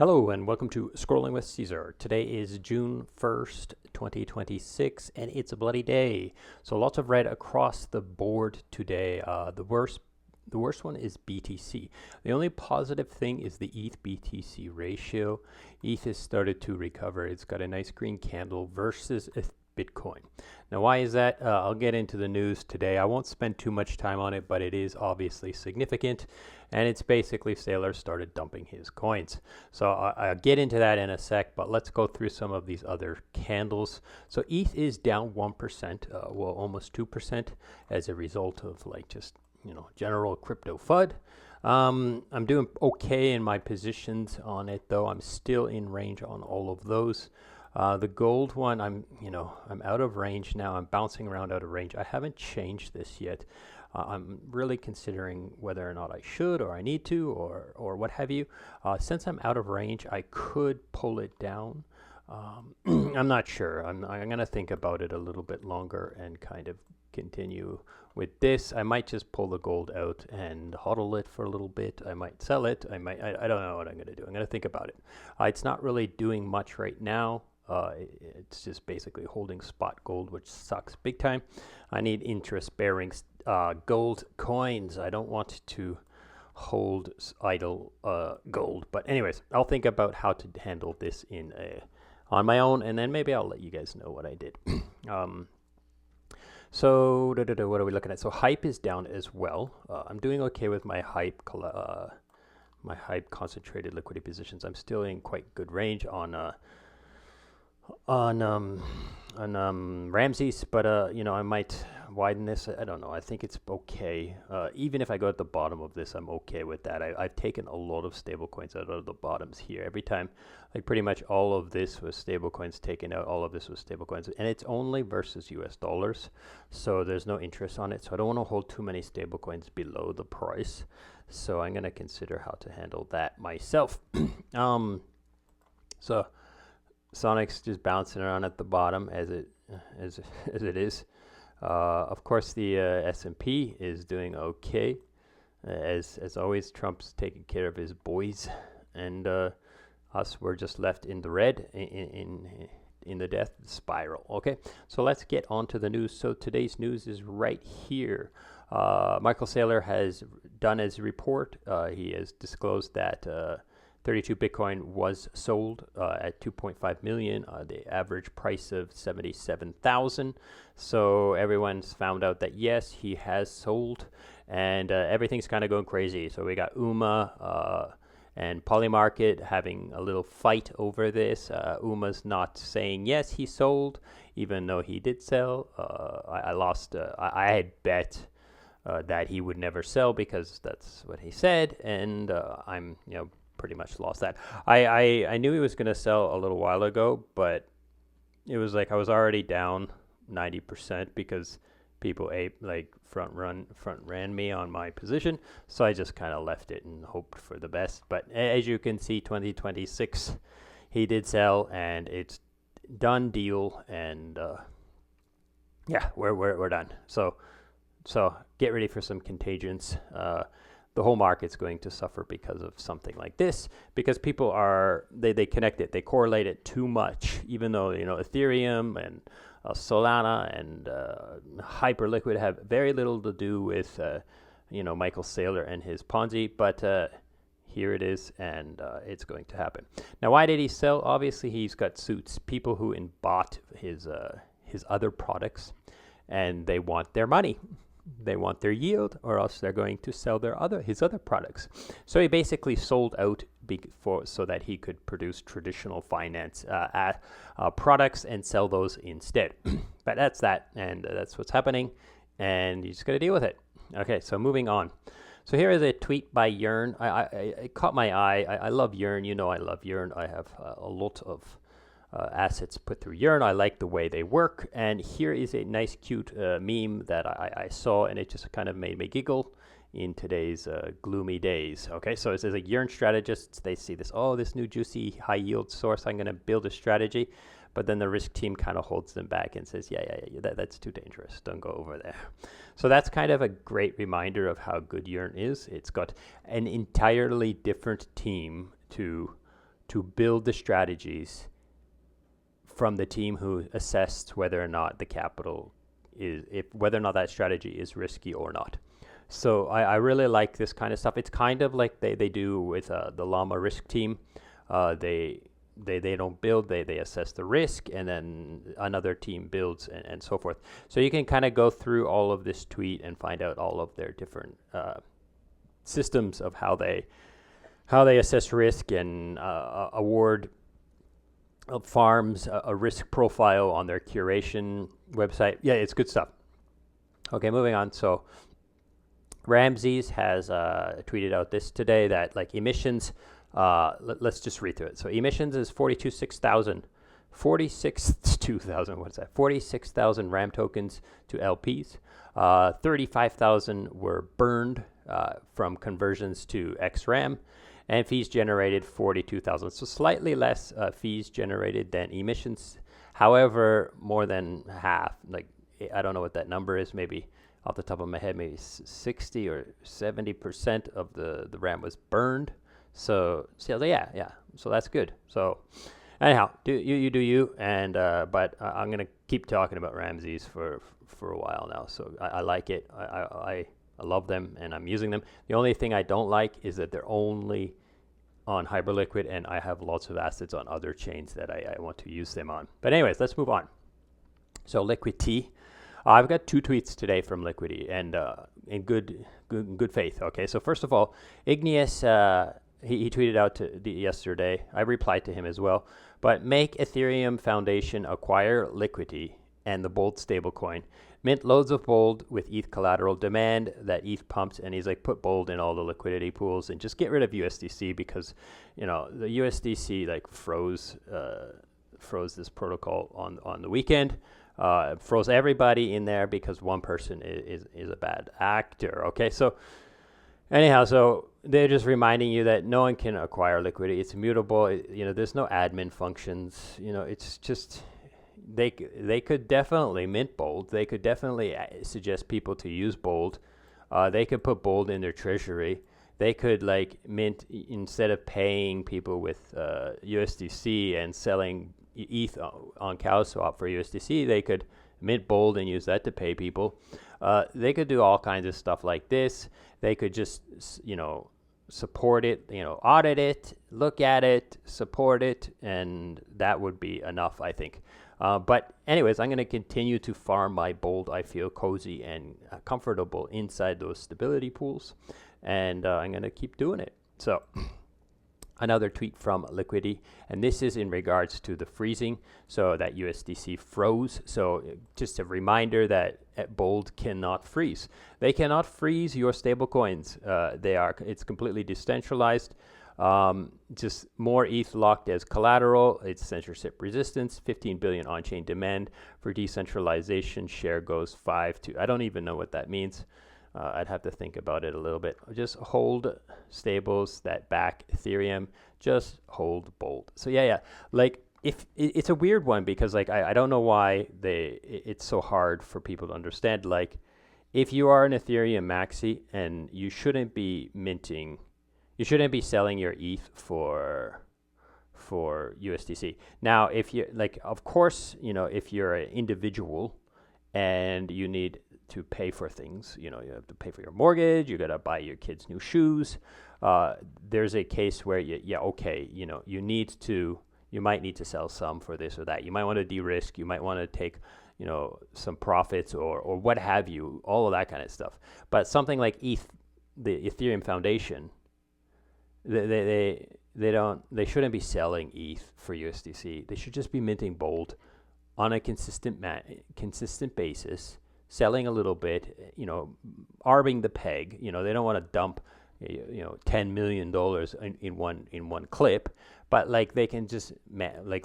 Hello and welcome to Scrolling with Ceazor. Today is June 1st, 2026, and it's a bloody day. So lots of red across the board today. The worst one is BTC. The only positive thing is the ETH BTC ratio. ETH has started to recover. It's got a nice green candle versus Bitcoin. Now, why is that? I'll get into the news today. I won't spend too much time on it, but it is obviously significant. And it's basically Ceazor started dumping his coins. So I'll get into that in a sec, but let's go through some of these other candles. So ETH is down 1%, well, almost 2% as a result of general crypto FUD. I'm doing okay in my positions on it, though. I'm still in range on all of those. The gold one, I'm out of range now. I'm bouncing around out of range. I haven't changed this yet. I'm really considering whether or not I should or I need to or what have you. Since I'm out of range, I could pull it down. I'm not sure. I'm going to think about it a little bit longer and kind of continue with this. I might just pull the gold out and hodl it for a little bit. I might sell it. I don't know what I'm going to do. I'm going to think about it. It's not really doing much right now. It's just basically holding spot gold, which sucks big time. I need interest-bearing gold coins. I don't want to hold idle gold. But anyways, I'll think about how to handle this on my own, and then maybe I'll let you guys know what I did. So what are we looking at? So hype is down as well. I'm doing okay with my hype concentrated liquidity positions. I'm still in quite good range on Ramses, but I might widen this. I don't know. I think it's okay. Even if I go at the bottom of this, I'm okay with that. I've taken a lot of stable coins out of the bottoms here. Every time, pretty much all of this was stable coins taken out. All of this was stable coins, and it's only versus US dollars, so there's no interest on it. So I don't want to hold too many stable coins below the price. So I'm going to consider how to handle that myself. So Sonic's just bouncing around at the bottom as it is. Of course, the S&P is doing okay. As always, Trump's taking care of his boys, and us, we're just left in the red in the death spiral. Okay, so let's get on to the news. So today's news is right here. Michael Saylor has done his report. He has disclosed that 32 Bitcoin was sold at 2.5 million, the average price of 77,000. So everyone's found out that yes, he has sold, and everything's kind of going crazy. So we got UMA and Polymarket having a little fight over this. UMA's not saying yes, he sold, even though he did sell. I lost. I had bet that he would never sell because that's what he said, and I'm pretty much lost that. I knew he was going to sell a little while ago, but it was like I was already down 90% because people front ran me on my position, so I just kind of left it and hoped for the best. But as you can see, 2026 he did sell, and it's done deal, and yeah, we're done. So get ready for some contagions. The whole market's going to suffer because of something like this, because people they connect it, they correlate it too much, even though Ethereum and Solana and Hyperliquid have very little to do with Michael Saylor and his Ponzi, but here it is, and it's going to happen. Now, why did he sell? Obviously, he's got suits, people who bought his other products, and they want their money. They want their yield, or else they're going to sell his other products. So he basically sold out so that he could produce traditional finance products and sell those instead. But that's that, and that's what's happening, and you just got to deal with it. Okay, so moving on. So here is a tweet by Yearn. It caught my eye. I love Yearn. I love Yearn. I have a lot of assets put through Yearn. I like the way they work, and here is a nice cute meme that I saw, and it just kind of made me giggle in today's gloomy days. Okay, so it says a Yearn strategist, they see this new juicy high yield source, I'm going to build a strategy, but then the risk team kind of holds them back and says that's too dangerous, don't go over there. So that's kind of a great reminder of how good Yearn is. It's got an entirely different team to to build the strategies from the team who assessed whether or not the capital is, if whether or not that strategy is risky or not. So I really like this kind of stuff. It's kind of like they do with the Llama risk team. They don't build, they assess the risk, and then another team builds, and so forth. So you can kind of go through all of this tweet and find out all of their different systems of how they assess risk and award farms a risk profile on their curation website. Yeah, it's good stuff. Okay, moving on. So Ramses has tweeted out this today that like emissions, let's just read through it. So emissions is 46,000 RAM tokens to LPs. 35,000 were burned from conversions to XRAM, and fees generated 42,000. So slightly less fees generated than emissions. However, more than half, like I don't know what that number is, maybe off the top of my head, maybe 60 or 70% of the RAM was burned. So yeah. So that's good. So anyhow, do you, and but I'm gonna keep talking about Ramses for a while now. So I like it. I love them, and I'm using them. The only thing I don't like is that they're only on Hyperliquid, and I have lots of assets on other chains that I want to use them on. But anyways, let's move on. So Liquidity. I've got 2 tweets today from Liquidity, and in good faith. Okay, so first of all, Igneous, he tweeted out yesterday. I replied to him as well. But make Ethereum Foundation acquire Liquidity and the Bold stablecoin. Mint loads of Bold with ETH collateral, demand that ETH pumps, and he's like, put Bold in all the liquidity pools and just get rid of USDC, because the USDC like froze this protocol on the weekend. Froze everybody in there because one person is a bad actor. Okay, so anyhow, so they're just reminding you that no one can acquire Liquidity. It's immutable. There's no admin functions. It's just they could definitely mint Bold. They could definitely suggest people to use Bold. They could put Bold in their treasury. They could like mint, instead of paying people with USDC and selling ETH on CowSwap for USDC, they could mint Bold and use that to pay people. They could do all kinds of stuff like this. They could just, support it, audit it, look at it, support it, and that would be enough, I think. But anyways, I'm going to continue to farm my Bold. I feel cozy and comfortable inside those stability pools, and I'm going to keep doing it. So another tweet from Liquidity, and this is in regards to the freezing, so that USDC froze. So just a reminder that Bold cannot freeze. They cannot freeze your stablecoins. It's completely decentralized. Just more ETH locked as collateral. It's censorship resistance. 15 billion on-chain demand for decentralization. Share goes 5 to. I don't even know what that means. I'd have to think about it a little bit. Just hold stables that back Ethereum. Just hold Bold. So yeah. Like, if it's a weird one, because like I don't know why it's so hard for people to understand. Like, if you are an Ethereum maxi, and you shouldn't be selling your ETH for USDC. Now, if you like, of course, if you're an individual and you need to pay for things, you have to pay for your mortgage, you got to buy your kids new shoes. There's a case where you might need to sell some for this or that. You might want to de-risk. You might want to take, some profits or what have you, all of that kind of stuff. But something like ETH, the Ethereum Foundation, they shouldn't be selling ETH for USDC. They should just be minting Bold on a consistent basis, selling a little bit, arbing the peg. They don't want to dump $10 million in one clip, but like they can just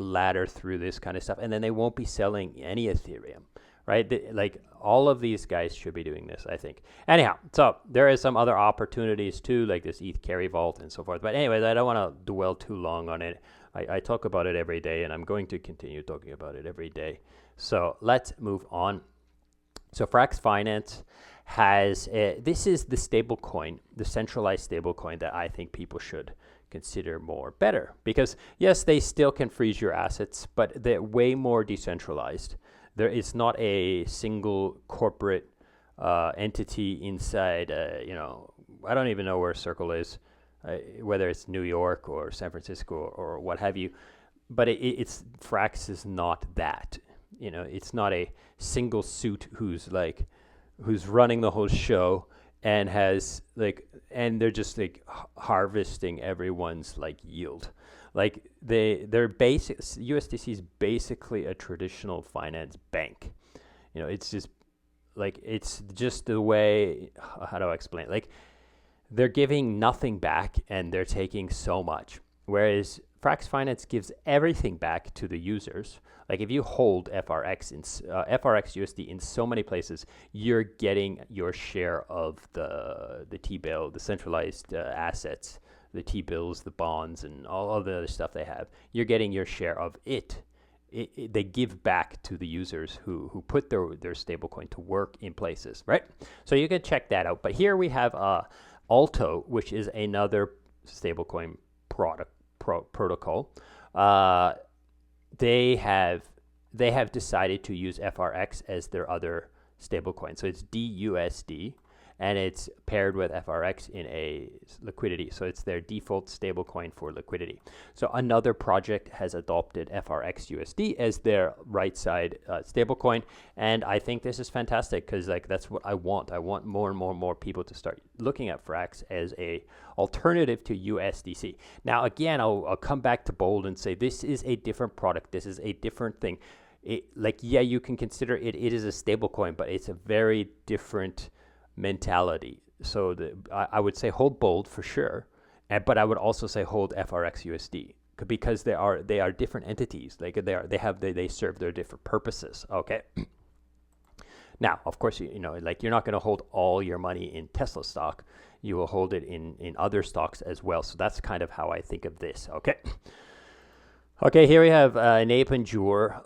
ladder through this kind of stuff, and then they won't be selling any Ethereum, right? Like all of these guys should be doing this, I think. Anyhow, so there is some other opportunities too, like this ETH carry vault and so forth. But anyways, I don't want to dwell too long on it. I talk about it every day, and I'm going to continue talking about it every day. So let's move on. So Frax Finance has this is the stable coin, the centralized stable coin that I think people should consider more better. Because yes, they still can freeze your assets, but they're way more decentralized. There is not a single corporate entity inside, I don't even know where Circle is, whether it's New York or San Francisco or what have you. But it's Frax is not that. It's not a single suit who's running the whole show and and they're just harvesting everyone's yield. They're basic. USDC is basically a traditional finance bank. It's just the way. How do I explain? They're giving nothing back and they're taking so much. Whereas Frax Finance gives everything back to the users. If you hold FRX USD in so many places, you're getting your share of the T-bill, the centralized assets, the T-bills, the bonds, and all the other stuff they have. You're getting your share of it. They give back to the users who put their stablecoin to work in places, right? So you can check that out. But here we have Alto, which is another stablecoin protocol. They have decided to use FRX as their other stablecoin. So it's DUSD, and it's paired with FRX in a liquidity. So it's their default stablecoin for liquidity. So another project has adopted FRX USD as their right side stablecoin, and I think this is fantastic because that's what I want. I want more and more people to start looking at Frax as a alternative to USDC. Now again, I'll come back to Bold and say this is a different product. This is a different thing. You can consider it is a stablecoin, but it's a very different mentality. So I would say hold Bold for sure, but I would also say hold FRX USD because they are different entities. They serve their different purposes. Okay. Now, of course, you're not going to hold all your money in Tesla stock. You will hold it in other stocks as well. So that's kind of how I think of this. Okay. Okay, here we have Nathan Jur.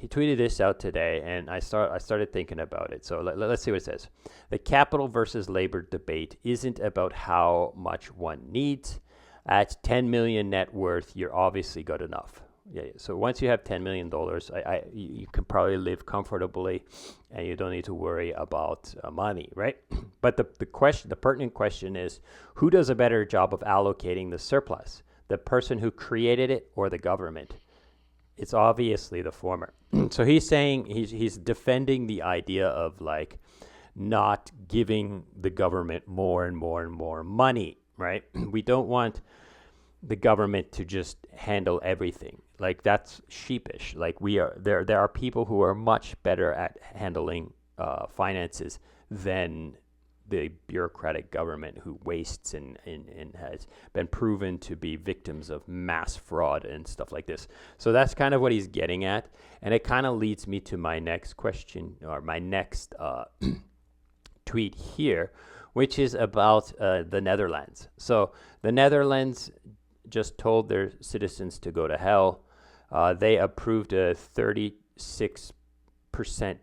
He tweeted this out today, and I started thinking about it. So let's see what it says. The capital versus labor debate isn't about how much one needs. At 10 million net worth, you're obviously good enough. Yeah. So once you have $10 million, you can probably live comfortably, and you don't need to worry about money, right? But the pertinent question is, who does a better job of allocating the surplus? The person who created it or the government? It's obviously the former. So he's saying he's defending the idea of not giving the government more and more and more money, right? We don't want the government to just handle everything. That's sheepish. There are people who are much better at handling finances than the bureaucratic government who wastes and has been proven to be victims of mass fraud and stuff like this. So that's kind of what he's getting at. And it kind of leads me to my next question, or my next tweet here, which is about the Netherlands. So the Netherlands just told their citizens to go to hell. They approved a 36%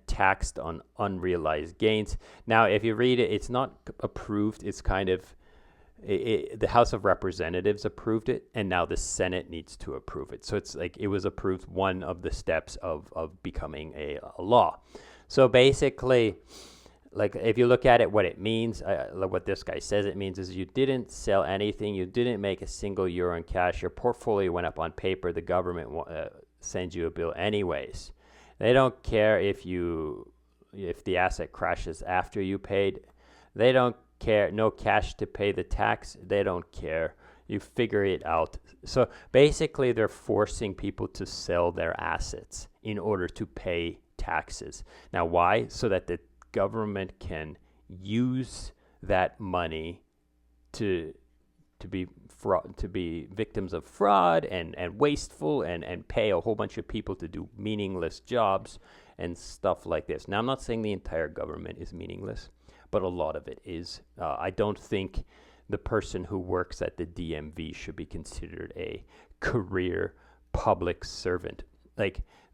taxed on unrealized gains. Now, if you read it, it's not approved. It's kind of the House of Representatives approved it, and now the Senate needs to approve it. So it's it was approved, one of the steps of becoming a law. So basically, if you look at it, what it means, what this guy says it means is you didn't sell anything, you didn't make a single euro in cash, your portfolio went up on paper, the government sends you a bill anyways. They don't care if the asset crashes after you paid. They don't care. No cash to pay the tax. They don't care. You figure it out. So basically, they're forcing people to sell their assets in order to pay taxes. Now, why? So that the government can use that money to be victims of fraud and wasteful and pay a whole bunch of people to do meaningless jobs and stuff like this. Now, I'm not saying the entire government is meaningless, but a lot of it is. I don't think the person who works at the DMV should be considered a career public servant.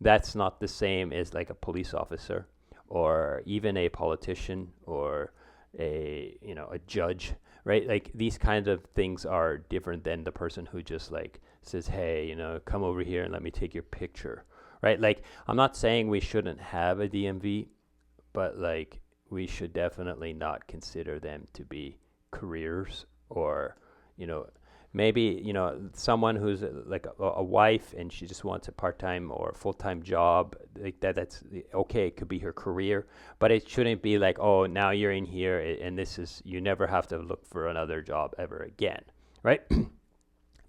That's not the same as a police officer or even a politician or a judge, right? Like these kinds of things are different than the person who just like says, hey, come over here and let me take your picture, right? Like I'm not saying we shouldn't have a DMV, but like we should definitely not consider them to be careers, or maybe someone who's like a wife and she just wants a part-time or full-time job, like that's okay, it could be her career, but it shouldn't be like, oh, now you're in here and this is, you never have to look for another job ever again, right?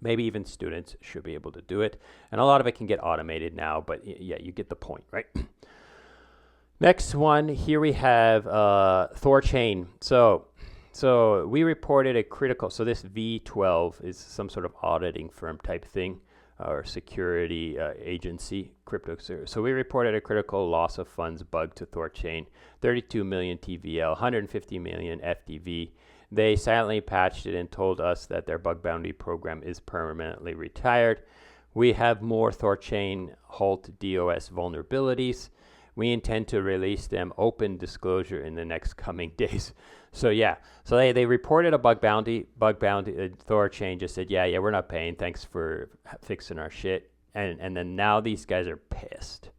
Maybe even students should be able to do it, and a lot of it can get automated now, but yeah, you get the point, right? Next one, here we have Thorchain. So we reported a critical, so this V12 is some sort of auditing firm type thing, or security agency, crypto. So we reported a critical loss of funds bug to Thorchain, 32 million TVL, 150 million FDV. They silently patched it and told us that their bug bounty program is permanently retired. We have more Thorchain Halt DOS vulnerabilities. We intend to release them open disclosure in the next coming days. So yeah, so they reported a bug bounty. Thorchain just said, yeah, we're not paying. Thanks for fixing our shit. And then now these guys are pissed,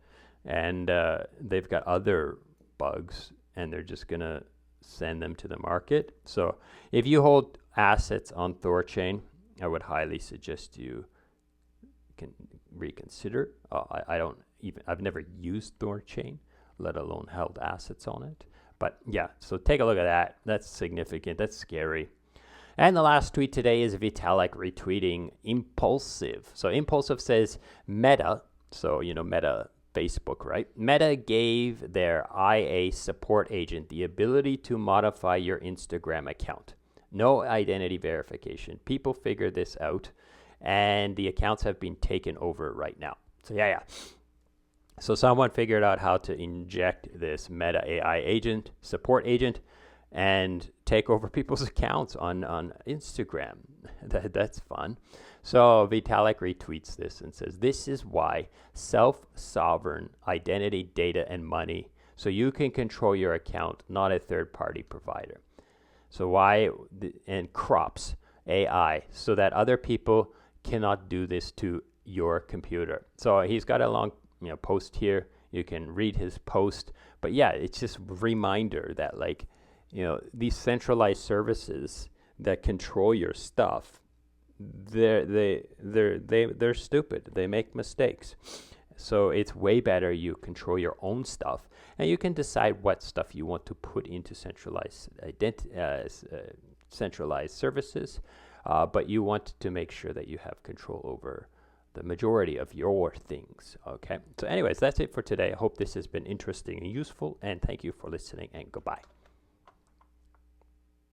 and they've got other bugs, and they're just gonna send them to the market. So if you hold assets on Thorchain, I would highly suggest you can reconsider. I've never used Thorchain, let alone held assets on it. But yeah, so take a look at that. That's significant. That's scary. And the last tweet today is Vitalik retweeting Impulsive. So Impulsive says Meta, so Meta, Facebook, right? Meta gave their IA support agent the ability to modify your Instagram account. No identity verification. People figured this out, and the accounts have been taken over right now. So yeah. So someone figured out how to inject this Meta AI agent, support agent, and take over people's accounts on Instagram. That's fun. So Vitalik retweets this and says, this is why self-sovereign identity, data, and money, so you can control your account, not a third-party provider. So and crops AI, so that other people cannot do this to your computer. So he's got a long post here. You can read his post, but yeah, it's just a reminder that these centralized services that control your stuff, they're stupid. They make mistakes. So it's way better you control your own stuff, and you can decide what stuff you want to put into centralized services, but you want to make sure that you have control over the majority of your things. Okay. So anyways, that's it for today. I hope this has been interesting and useful, and thank you for listening, and goodbye.